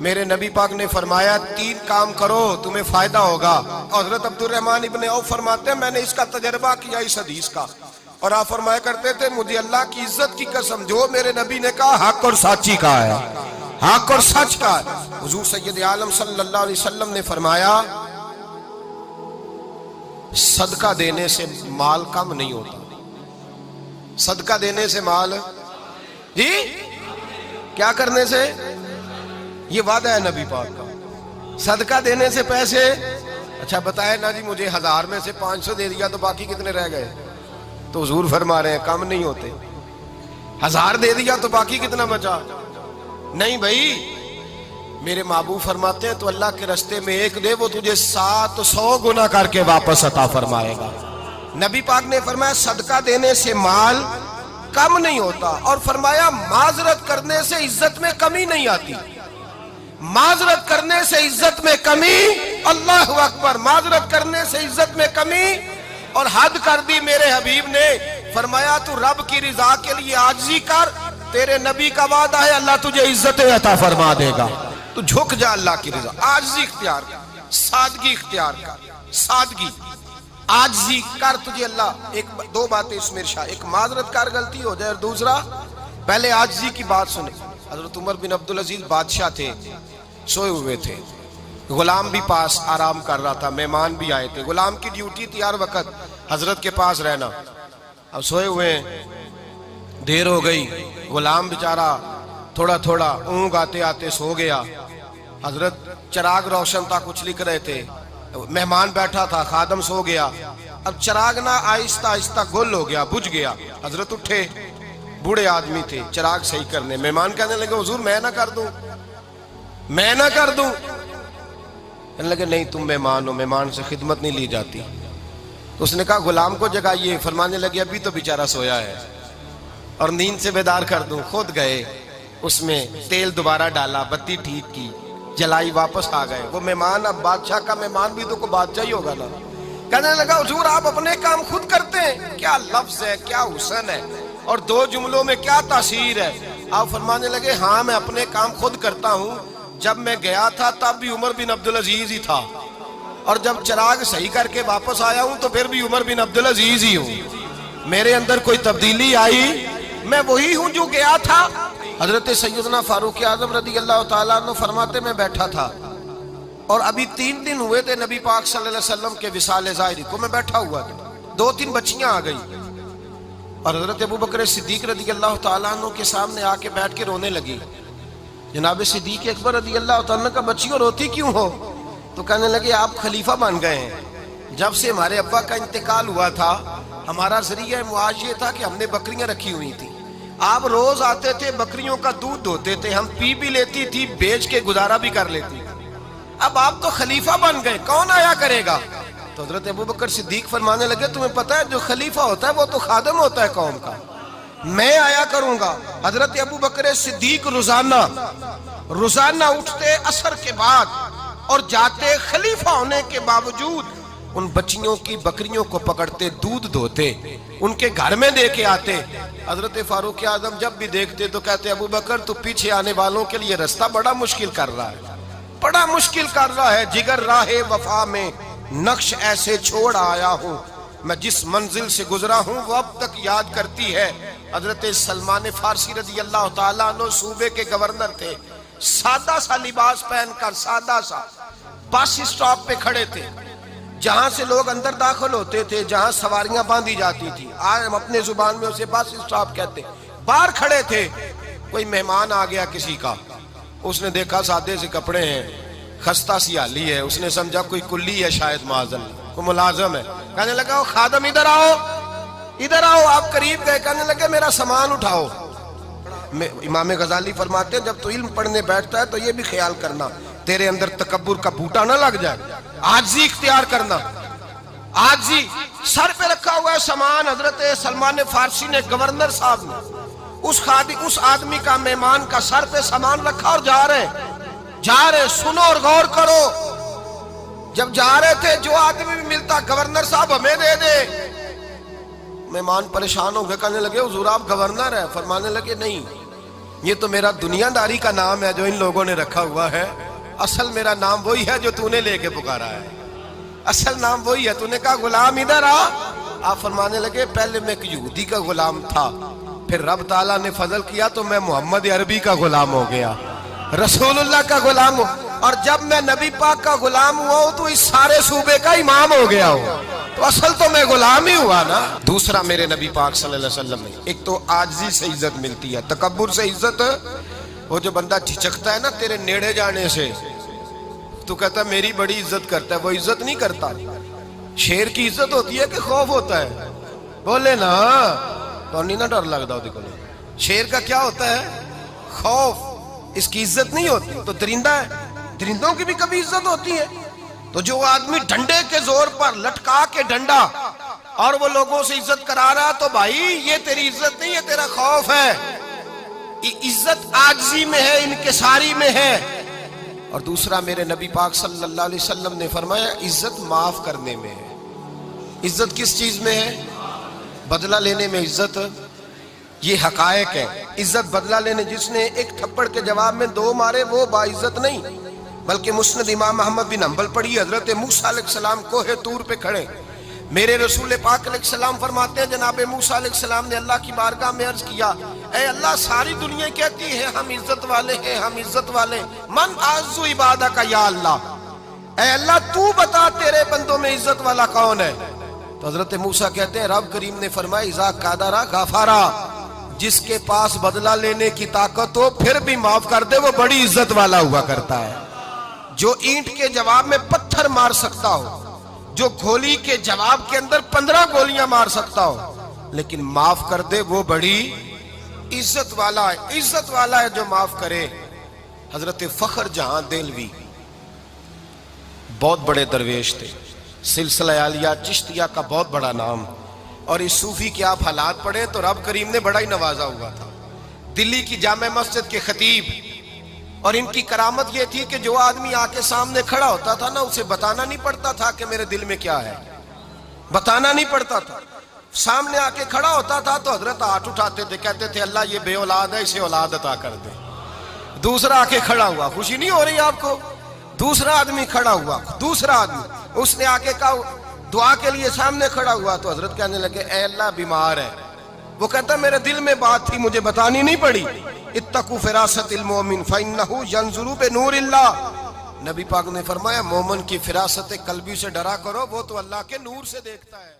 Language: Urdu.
میرے نبی پاک نے فرمایا 3 کام کرو تمہیں فائدہ ہوگا۔ حضرت عبدالرحمن ابن عوف فرماتے ہیں میں نے اس کا تجربہ کیا اس حدیث کا، اور آپ فرمایا کرتے تھے مجھے اللہ کی عزت کی قسم جو میرے نبی نے کہا حق اور سچی کہا ہے، حق اور سچ کہا ہے۔ حضور سید عالم صلی اللہ علیہ وسلم نے فرمایا صدقہ دینے سے مال کم نہیں ہوتا، صدقہ دینے سے مال جی کیا کرنے سے، یہ وعدہ ہے نبی پاک کا، صدقہ دینے سے پیسے، اچھا بتائے نا جی مجھے 1000 میں سے 500 دے دیا تو باقی کتنے رہ گئے؟ تو حضور فرما رہے ہیں کم نہیں ہوتے، 1000 دے دیا تو باقی کتنا بچا؟ نہیں بھائی، میرے محبوب فرماتے ہیں تو اللہ کے رستے میں 1 دے وہ تجھے 700 گنا کر کے واپس عطا فرمائے گا۔ نبی پاک نے فرمایا صدقہ دینے سے مال کم نہیں ہوتا، اور فرمایا معذرت کرنے سے عزت میں کمی نہیں آتی، معذرت کرنے سے عزت میں کمی، اللہ اکبر، معذرت کرنے سے عزت میں کمی، اور حد کر دی میرے حبیب نے، فرمایا تو رب کی رضا کے لیے عاجزی کر، تیرے نبی کا وعدہ ہے اللہ تجھے عزت عطا فرما دے گا، تو جھک جا اللہ کی رضا، عاجزی اختیار کر، سادگی اختیار کر، سادگی عاجزی کر، تجھے اللہ 2 باتیں اس میں ارشاد، ایک معذرت کر غلطی ہو جائے، اور دوسرا پہلے عاجزی کی بات سنے۔ حضرت عمر بن عبدالعزیز بادشاہ تھے، سوئے ہوئے تھے، غلام بھی پاس آرام کر رہا تھا، مہمان بھی آئے تھے، غلام کی ڈیوٹی تھی ہر وقت حضرت کے پاس رہنا، اب سوئے ہوئے ہیں، دیر ہو گئی، غلام بیچارہ تھوڑا تھوڑا اونگ آتے آتے سو گیا، حضرت چراغ روشن تھا کچھ لکھ رہے تھے، مہمان بیٹھا تھا خادم سو گیا، اب چراغ نہ آہستہ آہستہ گل ہو گیا، بجھ گیا، حضرت اٹھے، بوڑھے آدمی تھے، چراغ صحیح کرنے، مہمان کہنے لگے حضور میں نہ کر دوں، میں نہ کر دوں، کہنے لگے نہیں تم مہمان ہو، مہمان سے خدمت نہیں لی جاتی، تو اس نے کہا غلام کو جگائیے، فرمانے لگے ابھی تو بیچارہ سویا ہے اور نیند سے بیدار کر دوں، خود گئے، اس میں تیل دوبارہ ڈالا، بتی ٹھیک کی، جلائی، واپس آ گئے، وہ مہمان اب بادشاہ کا مہمان بھی تو کوئی بادشاہ ہی ہوگا نا، کہنے لگا حضور آپ اپنے کام خود کرتے ہیں، کیا لفظ ہے، کیا حسن ہے، اور 2 جملوں میں کیا تاثیر ہے، آپ فرمانے لگے ہاں میں اپنے کام خود کرتا ہوں، جب میں گیا تھا تب بھی عمر بن عبدالعزیز ہی تھا، اور جب چراغ صحیح کر کے واپس آیا ہوں تو پھر بھی عمر بن عبدالعزیز ہی ہوں، میرے اندر کوئی تبدیلی آئی، میں وہی ہوں جو گیا تھا۔ حضرت سیدنا فاروق اعظم رضی اللہ تعالیٰ عنہ فرماتے میں بیٹھا تھا، اور ابھی 3 دن ہوئے تھے نبی پاک صلی اللہ علیہ وسلم کے وصال ظاہری کو، میں بیٹھا ہوا تھا، 2-3 بچیاں آ گئی، اور حضرت ابوبکر صدیق رضی اللہ تعالیٰ عنہ کے سامنے آ کے بیٹھ کے رونے لگی، جناب صدیق اکبر رضی اللہ تعالیٰ عنہ کا بچیوں روتی کیوں ہو؟ تو کہنے لگے آپ خلیفہ بن گئے ہیں، جب سے ہمارے ابا کا انتقال ہوا تھا ہمارا ذریعہ معاش یہ تھا کہ ہم نے بکریاں رکھی ہوئی تھی، آپ روز آتے تھے بکریوں کا دودھ دھوتے تھے، ہم پی بھی لیتی تھی، بیچ کے گزارا بھی کر لیتی، اب آپ تو خلیفہ بن گئے، کون آیا کرے گا؟ تو حضرت ابوبکر صدیق فرمانے لگے تمہیں پتہ ہے جو خلیفہ ہوتا ہے وہ تو خادم ہوتا ہے قوم کا، میں آیا کروں گا۔ حضرت ابوبکر صدیق روزانہ اٹھتے عصر کے بعد اور جاتے، خلیفہ ہونے کے باوجود ان بچیوں کی بکریوں کو پکڑتے، دودھ دھوتے، ان کے گھر میں دے کے آتے۔ حضرت فاروق اعظم جب بھی دیکھتے تو کہتے ابوبکر تو پیچھے آنے والوں کے لیے رستہ بڑا مشکل کر رہا ہے، بڑا مشکل کر رہا ہے، جگر راہ وفا میں نقش ایسے چھوڑ آیا ہوں، میں جس منزل سے گزرا ہوں وہ اب تک یاد کرتی ہے۔ حضرت سلمان فارسی رضی اللہ تعالیٰ عنہ صوبے کے گورنر تھے، سادہ سا لباس پہن کر، سادہ سا، بس اسٹاپ پہ کھڑے تھے، جہاں سے لوگ اندر داخل ہوتے تھے، جہاں سواریاں باندھی جاتی تھی، آج ہم اپنے زبان میں اسے بس اسٹاپ کہتے، باہر کھڑے تھے، کوئی مہمان آ گیا کسی کا، اس نے دیکھا سادے سے کپڑے ہیں، خستہ سی حالی ہے، اس نے سمجھا کوئی کلی ہے شاید، معاذاللہ کوئی ملازم ہے، کہنے لگا خادم ادھر آؤ، ادھر آؤ، آپ قریب گئے، کہنے لگے میرا سامان اٹھاؤ۔ امام غزالی فرماتے ہیں جب تو علم پڑھنے بیٹھتا ہے تو یہ بھی خیال کرنا تیرے اندر تکبر کا بوٹا نہ لگ جائے، عاجزی اختیار کرنا، عاجزی، سر پہ رکھا ہوا ہے سامان، حضرت سلمان فارسی نے، گورنر صاحب نے، اس آدمی کا، مہمان کا سر پہ سامان رکھا اور جا رہے، سنو اور غور کرو، جب جا رہے تھے جو آدمی بھی ملتا کہتا گورنر صاحب ہمیں دے دے. مہمان پریشان ہو گئے, کہنے لگے حضور آپ گورنر ہے؟ فرمانے لگے نہیں, یہ تو میرا دنیا داری کا نام ہے جو ان لوگوں نے رکھا ہوا ہے, اصل میرا نام وہی ہے جو تو نے لے کے پکارا ہے, اصل نام وہی ہے. تو نے کہا غلام ادھر آ. آپ فرمانے لگے پہلے میں ایک یہودی کا غلام تھا, پھر رب تعالیٰ نے فضل کیا تو میں محمد عربی کا غلام ہو گیا, رسول اللہ کا غلام ہوں, اور جب میں نبی پاک کا غلام ہوا ہوں تو اس سارے صوبے کا امام ہو گیا ہوں, تو اصل تو میں غلام ہی ہوا نا. دوسرا میرے نبی پاک صلی اللہ علیہ وسلم نے, ایک تو عاجزی سے عزت ملتی ہے, تکبر سے عزت, وہ جو بندہ جھجکتا ہے نا تیرے نیڑے جانے سے, تو کہتا ہے میری بڑی عزت کرتا ہے, وہ عزت نہیں کرتا. شیر کی عزت ہوتی ہے کہ خوف ہوتا ہے؟ بولے نا, تو نہیں نہ ڈر لگتا ہوتی کو. شیر کا کیا ہوتا ہے؟ خوف, اس کی عزت نہیں ہوتی. تو درندہ ہے, درندوں کی بھی کبھی عزت ہوتی ہے. تو جو آدمی ڈنڈے کے زور پر لٹکا کے ڈنڈا اور وہ لوگوں سے عزت کرا رہا, تو بھائی یہ تیری عزت نہیں ہے, تیرا خوف ہے. عزت عاجزی میں ہے, انکساری میں ہے. اور دوسرا میرے نبی پاک صلی اللہ علیہ وسلم نے فرمایا عزت معاف کرنے میں ہے. عزت کس چیز میں ہے؟ بدلہ لینے میں عزت. یہ حقائق ہے. عزت بدلہ لینے, جس نے ایک تھپڑ کے جواب میں 2 مارے وہ باعزت نہیں, بلکہ مسند امام احمد بن حنبل پڑھی, حضرت موسیٰ علیہ السلام کوہ طور پہ کھڑے, میرے رسول پاک علیہ السلام فرماتے ہیں جناب موسیٰ علیہ السلام نے اللہ کی بارگاہ میں عرض کیا, اے اللہ ساری دنیا کہتی ہے ہم عزت والے ہیں, ہم عزت والے, من اعز عبادہ کا یا اللہ, اے اللہ تو بتا تیرے بندوں میں عزت والا کون ہے؟ تو حضرت موسیٰ کہتے ہیں رب کریم نے فرمایا اذا قادرا غفارا, جس کے پاس بدلہ لینے کی طاقت ہو پھر بھی معاف کر دے وہ بڑی عزت والا ہوا کرتا ہے. جو اینٹ کے جواب میں پتھر مار سکتا ہو, جو گولی کے جواب کے اندر 15 گولیاں مار سکتا ہو, لیکن معاف کر دے وہ بڑی عزت والا ہے. عزت والا ہے جو معاف کرے. حضرت فخر جہاں دہلوی بہت بڑے درویش تھے, سلسلہ عالیہ چشتیہ کا بہت بڑا نام, اور اس صوفی کے آپ حالات پڑھیں تو رب کریم نے بڑا ہی نوازا ہوا تھا. دلی کی جامع مسجد کے خطیب, اور ان کی کرامت یہ تھی کہ جو آدمی آ کے سامنے کھڑا ہوتا تھا نا اسے بتانا نہیں پڑتا تھا کہ میرے دل میں کیا ہے, بتانا نہیں پڑتا تھا. سامنے آ کے کھڑا ہوتا تھا تو حضرت ہاتھ اٹھاتے تھے, کہتے تھے اللہ یہ بے اولاد ہے اسے اولاد عطا کر دے. دوسرا آ کے کھڑا ہوا, خوشی نہیں ہو رہی آپ کو؟ دوسرا آدمی کھڑا ہوا, دوسرا آدمی, اس نے آ کے کہا دعا کے لیے سامنے کھڑا ہوا, تو حضرت کہنے لگے اے اللہ بیمار ہے. وہ کہتا میرے دل میں بات تھی مجھے بتانی نہیں پڑی, اتقوا فراست المومن فإنہ ینظر بنور اللہ. نبی پاک نے فرمایا مومن کی فراست قلبی سے ڈرا کرو, وہ تو اللہ کے نور سے دیکھتا ہے.